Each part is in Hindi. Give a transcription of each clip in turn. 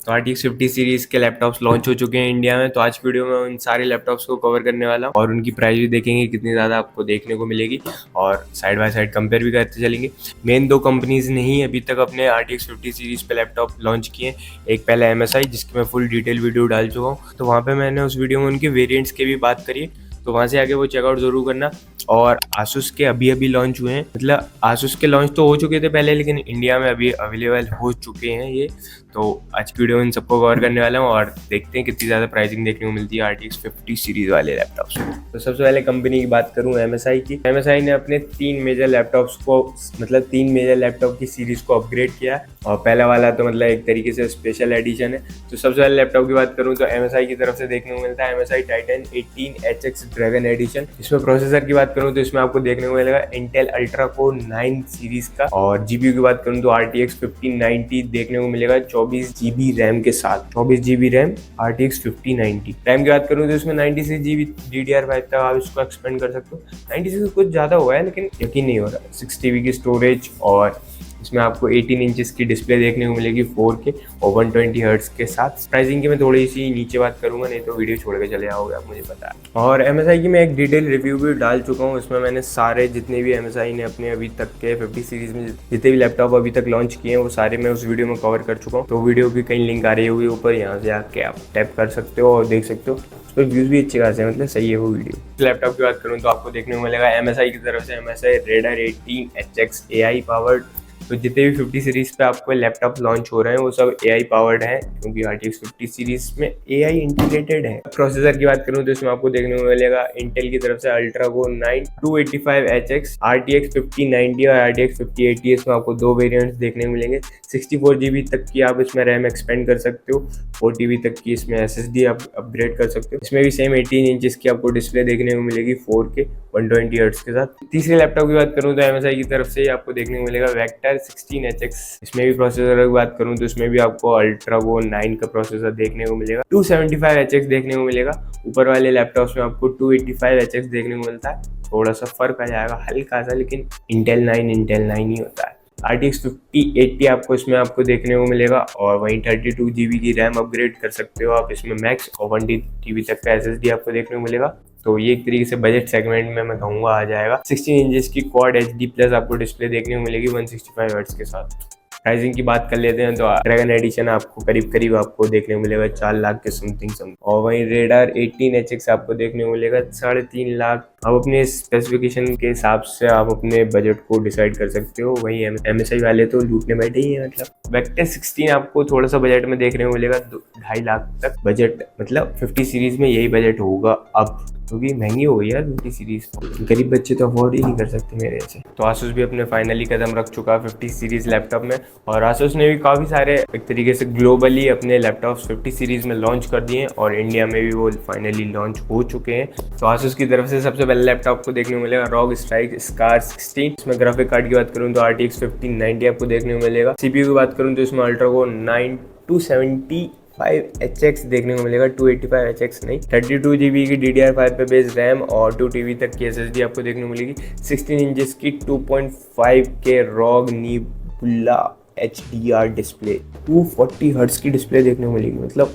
तो RTX 50 सीरीज के लैपटॉप्स लॉन्च हो चुके हैं इंडिया में। तो आज वीडियो में उन सारे लैपटॉप्स को कवर करने वाला हूँ और उनकी प्राइस भी देखेंगे कितनी ज़्यादा आपको देखने को मिलेगी, और साइड बाय साइड कंपेयर भी करते चलेंगे। मेन दो कंपनीज ने ही अभी तक अपने RTX 50 सीरीज पे लैपटॉप लॉन्च किए। एक पहले MSI, जिसकी मैं फुल डिटेल वीडियो डाल चुका हूँ, तो वहाँ पे मैंने उस वीडियो में उनके वेरिएंट्स की भी बात करी, तो वहाँ से आगे वो चेकआउट जरूर करना। और आसूस के अभी अभी लॉन्च हुए हैं, मतलब आसूस के लॉन्च तो हो चुके थे पहले, लेकिन इंडिया में अभी अवेलेबल हो चुके हैं ये। तो आज की वीडियो में इन सबको कवर करने वाला हूँ और देखते हैं कितनी ज़्यादा प्राइसिंग देखने को मिलती है RTX 50 सीरीज वाले लैपटॉप्स में। तो सबसे पहले कंपनी की बात करूँ MSI की। MSI ने अपने 3 मेजर लैपटॉप्स को, मतलब 3 मेजर लैपटॉप की सीरीज को अपग्रेड किया, और पहला वाला तो मतलब एक तरीके से स्पेशल एडिशन है। तो सबसे पहले लैपटॉप की बात करूँ तो MSI की तरफ से देखने को मिलता है MSI Titan 18HX dragon edition. इसमें प्रोसेसर की बात करूँ तो इसमें आपको देखने को मिलेगा Intel Ultra Core 9 सीरीज का, और जीपीयू की बात करूँ तो RTX 5090 देखने को मिलेगा 24 GB रैम के साथ। 24 GB रैम RTX 5090। रैम की बात करूँ तो इसमें 96 GB DDR5 तक आप इसको एक्सपेंड कर सकते हो। 96 कुछ ज़्यादा हुआ है लेकिन यकीन नहीं हो रहा। 6 TB की स्टोरेज, और इसमें आपको 18 इंचेस की डिस्प्ले देखने को मिलेगी 4K और 120 हर्ट्ज के साथ। प्राइसिंग की मैं थोड़ी सी नीचे बात करूंगा, नहीं तो वीडियो छोड़ के चले आओगे आप, मुझे पता है। और MSI की मैं एक डिटेल रिव्यू भी डाल चुका हूँ। इसमें मैंने सारे जितने भी MSI ने अपने अभी तक के 50 सीरीज में जितने भी लैपटॉप अभी तक लॉन्च किए हैं वो सारे मैं उस वीडियो में कवर कर चुका हूँ। तो वीडियो की कहीं लिंक आ रही होगी ऊपर, यहाँ से आके आप टैप कर सकते हो और देख सकते हो। तो व्यूज़ भी अच्छे खासे हैं, मतलब सही है वो वीडियो। लैपटॉप की बात करूँ तो आपको देखने को मिलेगा MSI की तरफ से MSI Raider 18HX AI powered. तो जितने भी 50 सीरीज पे आपको लैपटॉप लॉन्च हो रहे हैं वो सब AI पावर्ड है, क्योंकि RTX 50 सीरीज में AI इंटीग्रेटेड है। प्रोसेसर की बात करूँ तो इसमें आपको देखने को मिलेगा इंटेल की तरफ से Ultra Core 9 285HX, RTX 5090 और RTX 5080। इसमें आपको दो वेरिएंट्स देखने को मिलेंगे। 64 GB तक की आप इसमें रैम एक्सपेंड कर सकते हो, 4 TB तक की इसमें SSD आप अपग्रेड कर सकते हो। इसमें भी सेम 18 इंचेस की आपको डिस्प्ले देखने को मिलेगी 4K 120 हर्ट्ज के साथ। तीसरे लैपटॉप की बात करूँ तो MSI की तरफ से आपको देखने को मिलेगा Vector 16HX। इसमें भी प्रोसेसर की बात करूँ तो इसमें भी आपको Ultra Core 9 का प्रोसेसर देखने को मिलेगा। 275HX देखने को मिलेगा। ऊपर वाले लैपटॉप्स में आपको 285HX देखने को मिलता है। थोड़ा सा फर्क आ जाएगा हल्का सा, लेकिन Intel 9 ही होता है। RTX 5080 आपको इसमें आपको देखने को मिलेगा, और वहीं 32 GB की रैम अपग्रेड कर सकते हो आप इसमें मैक्स, और 1 TB तक का SSD आपको देखने को मिलेगा। तो ये एक तरीके से बजट सेगमेंट में मैं कहूँगा आ जाएगा। 16 इंचेस की क्वाड HD प्लस आपको डिस्प्ले देखने को मिलेगी 165 हर्ट्ज के साथ। प्राइसिंग की बात कर लेते हैं तो ड्रैगन एडिशन आपको करीब आपको देखने को मिलेगा 4 लाख के समथिंग, और वहीं रेडार 18HX आपको देखने को मिलेगा 3.5 लाख। आप अपने स्पेसिफिकेशन के हिसाब से आप अपने बजट को डिसाइड कर सकते हो। वहीं MSI वाले तो लूटने बैठे ही हैं। मतलब वेक्टर 16 आपको थोड़ा सा बजट में देखने को मिलेगा 2.5 लाख तक बजट, मतलब 50 सीरीज में यही बजट होगा अब, क्योंकि महंगी हो गई यार 50 सीरीज। गरीब बच्चे तो अफोर्ड ही नहीं कर सकते मेरे से। तो आसूस भी अपने फाइनली कदम रख चुका है 50 सीरीज लैपटॉप में, और आसूस ने भी काफ़ी सारे एक तरीके से ग्लोबली अपने लैपटॉप्स 50 सीरीज में लॉन्च कर दिए हैं, और इंडिया में भी वो फाइनली लॉन्च हो चुके हैं। तो आसूस की तरफ से सबसे पहले लैपटॉप को देखने को मिलेगा ROG Strix Scar 16। इसमें ग्राफिक कार्ड की बात करूँ तो RTX 5090 आपको देखने को मिलेगा। CPU की बात करूँ तो इसमें Ultra Core 9 275HX देखने को मिलेगा, 285HX नहीं। 32 GB की DDR5 पे बेस रैम और 2 TB तक की SSD आपको देखने को मिलेगी। 16 इंचेस की 2.5K ROG Nebula HDR display, 240 hertz की डिस्प्ले देखने को मिलेगी, मतलब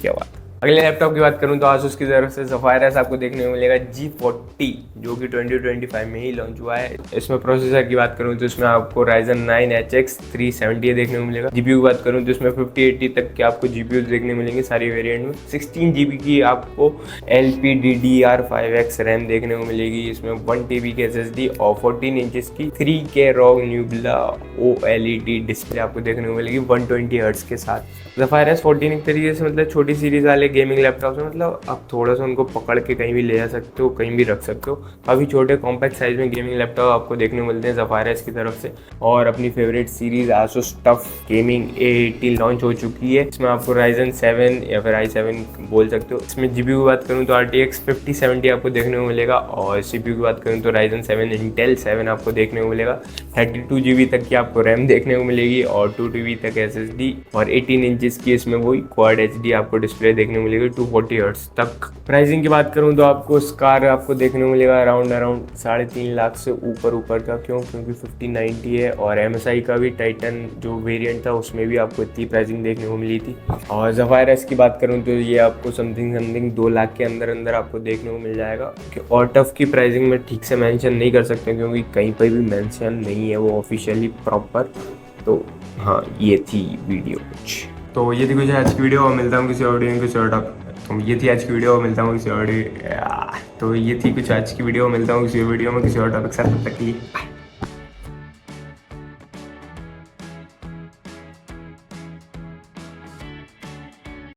क्या बात। अगले लैपटॉप की बात करूं तो आसूस की तरफ से Zephyrus आपको देखने को मिलेगा G40, जो कि 2025 में ही लॉन्च हुआ है। इसमें प्रोसेसर की बात करूं तो इसमें आपको Ryzen 9 HX 370 देखने को मिलेगा। जीपीयू की बात करूं तो इसमें 5080 तक के आपको जीपीयू देखने मिलेंगे सारी वेरिएंट में। 16 GB की आपको LPDDR5X रैम देखने को मिलेगी। इसमें 1 TB की SSD और 14 इंचेस की 3K ROG Nebula OLED display आपको देखने को मिलेगी 120 हर्ट्ज के साथ। Zephyrus 14 एक तरीके से मतलब छोटी सीरीज वाले गेमिंग लैपटॉप है, मतलब आप थोड़ा सा उनको पकड़ के कहीं भी ले जा सकते हो, कहीं भी रख सकते हो। काफ़ी छोटे कॉम्पैक्ट साइज में गेमिंग लैपटॉप आपको देखने को मिलते हैं Zephyrus की तरफ से। और अपनी favourite series Asus TUF Gaming A80 launch हो चुकी है। इसमें आपको Ryzen 7 या फिर i7 बोल सकते हो। इसमें जीपीयू की बात करूँ तो RTX 5070 आपको देखने को मिलेगा, और सीपीयू की बात करूँ तो Ryzen 7 Intel 7 आपको देखने को मिलेगा। 32 GB तक की आपको रैम देखने को मिलेगी, और 2 TB तक SSD, और 18 इंचेस की इसमें वही क्वाड HD आपको डिस्प्ले देखने को को मिलेगी 240 हर्ट्ज तक। प्राइसिंग की बात करूँ तो आपको कार आपको देखने को मिलेगा अराउंड 3.5 लाख से ऊपर का। क्योंकि 1590 है, और MSI का भी टाइटन जो वेरिएंट था उसमें भी आपको इतनी प्राइसिंग देखने को मिली थी। और ज़फायर एस की बात करूँ तो ये आपको समथिंग 2 लाख के अंदर आपको देखने को मिल जाएगा। और टफ की प्राइसिंग में ठीक से मेंशन नहीं कर सकते क्योंकि कहीं पर भी मेंशन नहीं है वो ऑफिशियली प्रॉपर। तो हाँ, ये थी वीडियो कुछ। तो ये थी कुछ आज की वीडियो, और मिलता हूँ किसी ऑडियो किसी और तो ये थी आज की वीडियो, मिलता हूँ किसी ऑडियो तो ये थी कुछ आज की वीडियो, मिलता हूँ किसी वीडियो में किसी और टॉपिक के साथ। तब तक के लिए